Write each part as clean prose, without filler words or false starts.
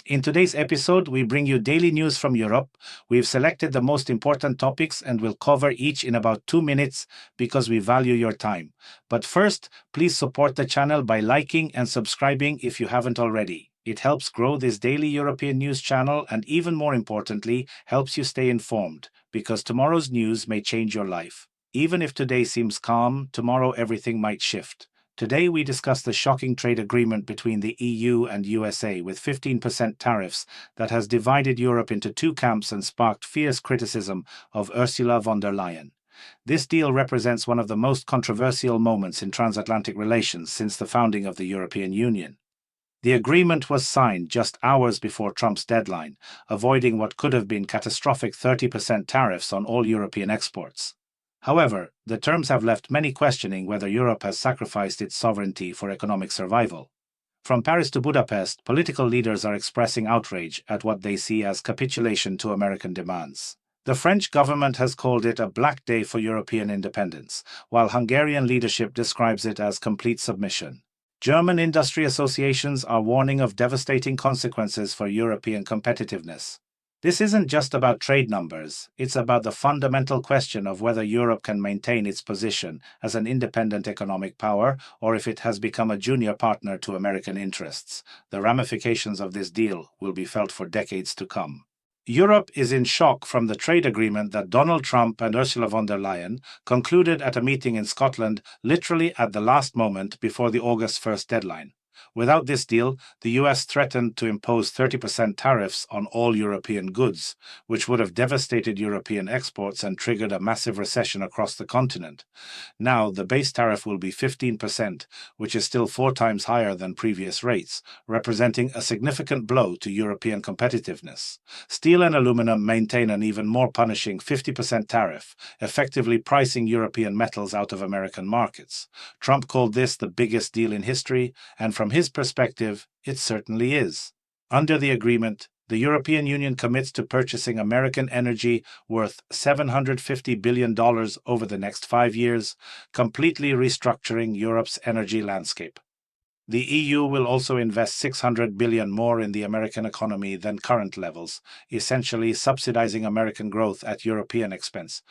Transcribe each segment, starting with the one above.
In today's episode, we bring you daily news from Europe. We've selected the most important topics and will cover each in about 2 minutes because we value your time. But first, please support the channel by liking and subscribing if you haven't already. It helps grow this daily European news channel and, even more importantly, helps you stay informed because tomorrow's news may change your life. Even if today seems calm, tomorrow everything might shift. Today we discuss the shocking trade agreement between the EU and USA with 15% tariffs that has divided Europe into two camps and sparked fierce criticism of Ursula von der Leyen. This deal represents one of the most controversial moments in transatlantic relations since the founding of the European Union. The agreement was signed just hours before Trump's deadline, avoiding what could have been catastrophic 30% tariffs on all European exports. However, the terms have left many questioning whether Europe has sacrificed its sovereignty for economic survival. From Paris to Budapest, political leaders are expressing outrage at what they see as capitulation to American demands. The French government has called it a black day for European independence, while Hungarian leadership describes it as complete submission. German industry associations are warning of devastating consequences for European competitiveness. This isn't just about trade numbers, it's about the fundamental question of whether Europe can maintain its position as an independent economic power or if it has become a junior partner to American interests. The ramifications of this deal will be felt for decades to come. Europe is in shock from the trade agreement that Donald Trump and Ursula von der Leyen concluded at a meeting in Scotland literally at the last moment before the August 1st deadline. Without this deal, the US threatened to impose 30% tariffs on all European goods, which would have devastated European exports and triggered a massive recession across the continent. Now, the base tariff will be 15%, which is still 4 times higher than previous rates, representing a significant blow to European competitiveness. Steel and aluminum maintain an even more punishing 50% tariff, effectively pricing European metals out of American markets. Trump called this the biggest deal in history, and from his perspective, it certainly is. Under the agreement, the European Union commits to purchasing American energy worth $750 billion over the next 5 years, completely restructuring Europe's energy landscape. The EU will also invest $600 billion more in the American economy than current levels, essentially subsidizing American growth at European expense.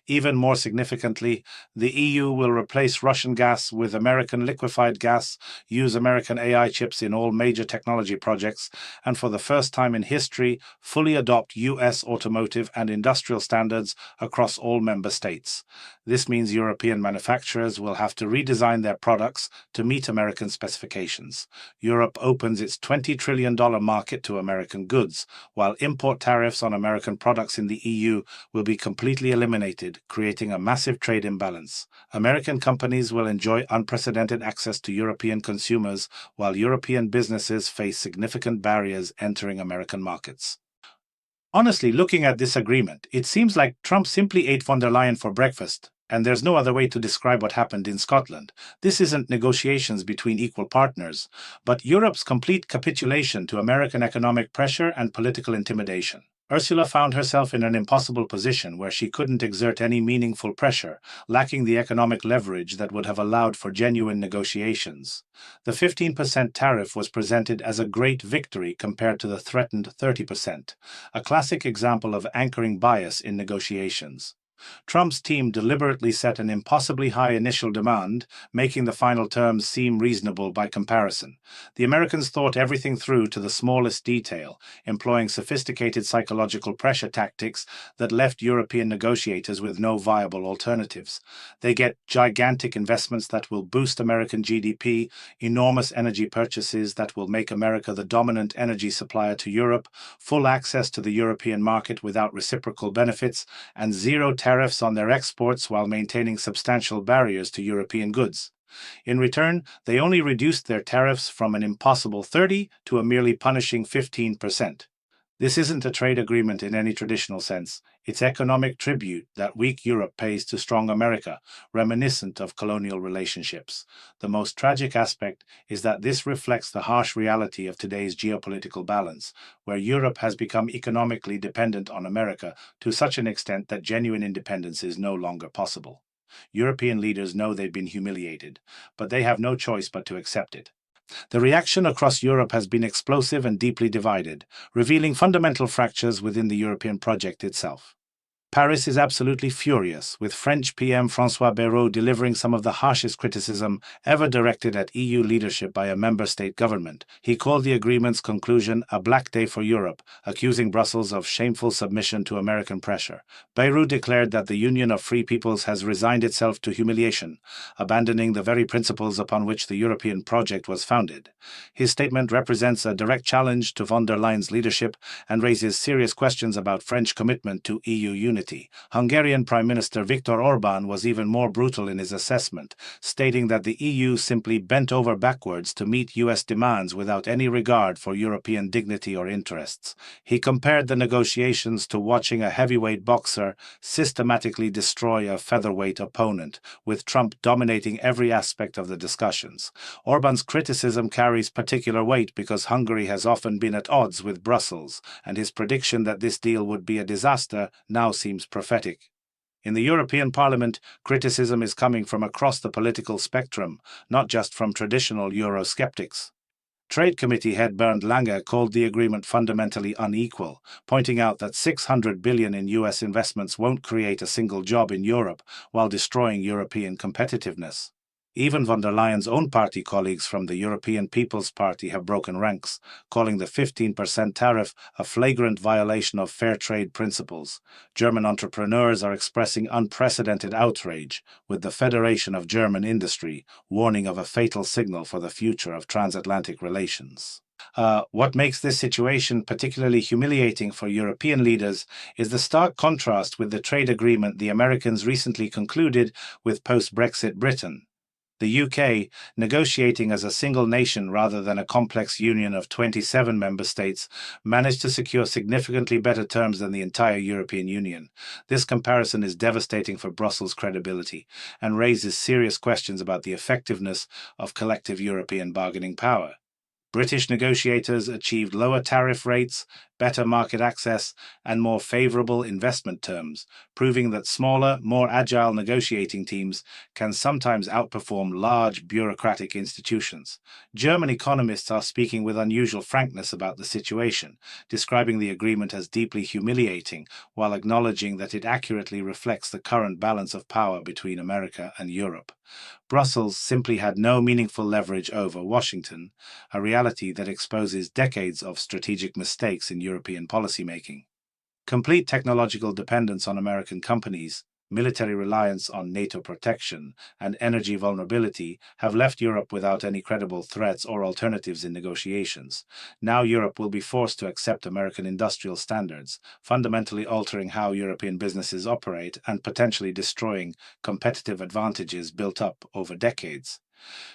Even more significantly, the EU will replace Russian gas with American liquefied gas, use American AI chips in all major technology projects, and for the first time in history, fully adopt US automotive and industrial standards across all member states. This means European manufacturers will have to redesign their products to meet American specifications. Europe opens its $20 trillion market to American goods, while import tariffs on American products in the EU will be completely eliminated, creating a massive trade imbalance. American companies will enjoy unprecedented access to European consumers, while European businesses face significant barriers entering American markets. Honestly, looking at this agreement, it seems like Trump simply ate von der Leyen for breakfast. And there's no other way to describe what happened in Scotland. This isn't negotiations between equal partners, but Europe's complete capitulation to American economic pressure and political intimidation. Ursula found herself in an impossible position where she couldn't exert any meaningful pressure, lacking the economic leverage that would have allowed for genuine negotiations. The 15% tariff was presented as a great victory compared to the threatened 30%, a classic example of anchoring bias in negotiations. Trump's team deliberately set an impossibly high initial demand, making the final terms seem reasonable by comparison. The Americans thought everything through to the smallest detail, employing sophisticated psychological pressure tactics that left European negotiators with no viable alternatives. They get gigantic investments that will boost American GDP, enormous energy purchases that will make America the dominant energy supplier to Europe, full access to the European market without reciprocal benefits, and zero tariffs on their exports while maintaining substantial barriers to European goods. In return, they only reduced their tariffs from an impossible 30% to a merely punishing 15%. This isn't a trade agreement in any traditional sense. It's economic tribute that weak Europe pays to strong America, reminiscent of colonial relationships. The most tragic aspect is that this reflects the harsh reality of today's geopolitical balance, where Europe has become economically dependent on America to such an extent that genuine independence is no longer possible. European leaders know they've been humiliated, but they have no choice but to accept it. The reaction across Europe has been explosive and deeply divided, revealing fundamental fractures within the European project itself. Paris is absolutely furious, with French PM François Bayrou delivering some of the harshest criticism ever directed at EU leadership by a member state government. He called the agreement's conclusion a black day for Europe, accusing Brussels of shameful submission to American pressure. Bayrou declared that the Union of Free Peoples has resigned itself to humiliation, abandoning the very principles upon which the European project was founded. His statement represents a direct challenge to von der Leyen's leadership and raises serious questions about French commitment to EU unity. Hungarian Prime Minister Viktor Orbán was even more brutal in his assessment, stating that the EU simply bent over backwards to meet US demands without any regard for European dignity or interests. He compared the negotiations to watching a heavyweight boxer systematically destroy a featherweight opponent, with Trump dominating every aspect of the discussions. Orbán's criticism carries particular weight because Hungary has often been at odds with Brussels, and his prediction that this deal would be a disaster now seems prophetic. In the European Parliament, criticism is coming from across the political spectrum, not just from traditional Eurosceptics. Trade Committee head Bernd Lange called the agreement fundamentally unequal, pointing out that $600 billion in US investments won't create a single job in Europe while destroying European competitiveness. Even von der Leyen's own party colleagues from the European People's Party have broken ranks, calling the 15% tariff a flagrant violation of fair trade principles. German entrepreneurs are expressing unprecedented outrage, with the Federation of German Industry warning of a fatal signal for the future of transatlantic relations. What makes this situation particularly humiliating for European leaders is the stark contrast with the trade agreement the Americans recently concluded with post-Brexit Britain. The UK, negotiating as a single nation rather than a complex union of 27 member states, managed to secure significantly better terms than the entire European Union. This comparison is devastating for Brussels' credibility and raises serious questions about the effectiveness of collective European bargaining power. British negotiators achieved lower tariff rates, better market access, and more favorable investment terms, proving that smaller, more agile negotiating teams can sometimes outperform large bureaucratic institutions. German economists are speaking with unusual frankness about the situation, describing the agreement as deeply humiliating, while acknowledging that it accurately reflects the current balance of power between America and Europe. Brussels simply had no meaningful leverage over Washington, a reality that exposes decades of strategic mistakes in European policymaking. Complete technological dependence on American companies, military reliance on NATO protection, and energy vulnerability have left Europe without any credible threats or alternatives in negotiations. Now Europe will be forced to accept American industrial standards, fundamentally altering how European businesses operate and potentially destroying competitive advantages built up over decades.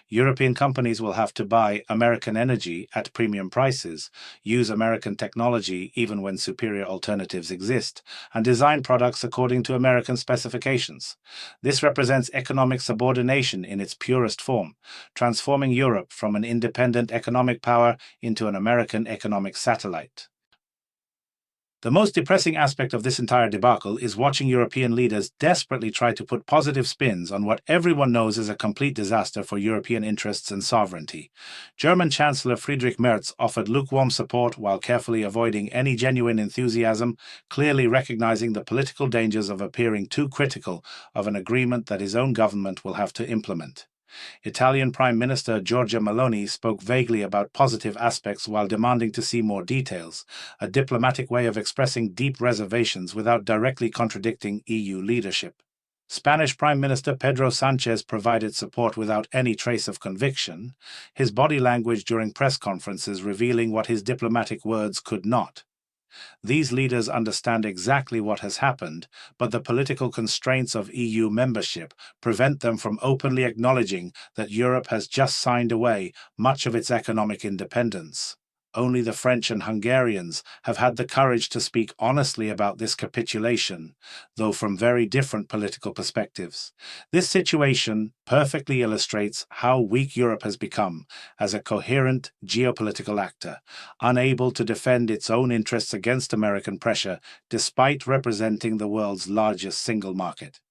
European companies will have to buy American energy at premium prices, use American technology even when superior alternatives exist, and design products according to American specifications. This represents economic subordination in its purest form, transforming Europe from an independent economic power into an American economic satellite. The most depressing aspect of this entire debacle is watching European leaders desperately try to put positive spins on what everyone knows is a complete disaster for European interests and sovereignty. German Chancellor Friedrich Merz offered lukewarm support while carefully avoiding any genuine enthusiasm, clearly recognizing the political dangers of appearing too critical of an agreement that his own government will have to implement. Italian Prime Minister Giorgia Meloni spoke vaguely about positive aspects while demanding to see more details, a diplomatic way of expressing deep reservations without directly contradicting EU leadership. Spanish Prime Minister Pedro Sánchez provided support without any trace of conviction, his body language during press conferences revealing what his diplomatic words could not. These leaders understand exactly what has happened, but the political constraints of EU membership prevent them from openly acknowledging that Europe has just signed away much of its economic independence. Only the French and Hungarians have had the courage to speak honestly about this capitulation, though from very different political perspectives. This situation perfectly illustrates how weak Europe has become as a coherent geopolitical actor, unable to defend its own interests against American pressure despite representing the world's largest single market.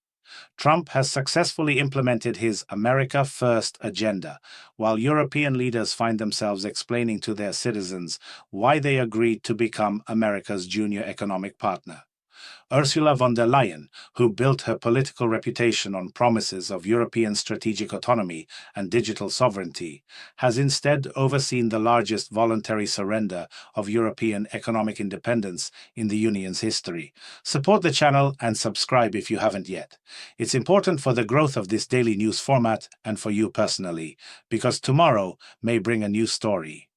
Trump has successfully implemented his America First agenda, while European leaders find themselves explaining to their citizens why they agreed to become America's junior economic partner. Ursula von der Leyen, who built her political reputation on promises of European strategic autonomy and digital sovereignty, has instead overseen the largest voluntary surrender of European economic independence in the Union's history. Support the channel and subscribe if you haven't yet. It's important for the growth of this daily news format and for you personally, because tomorrow may bring a new story.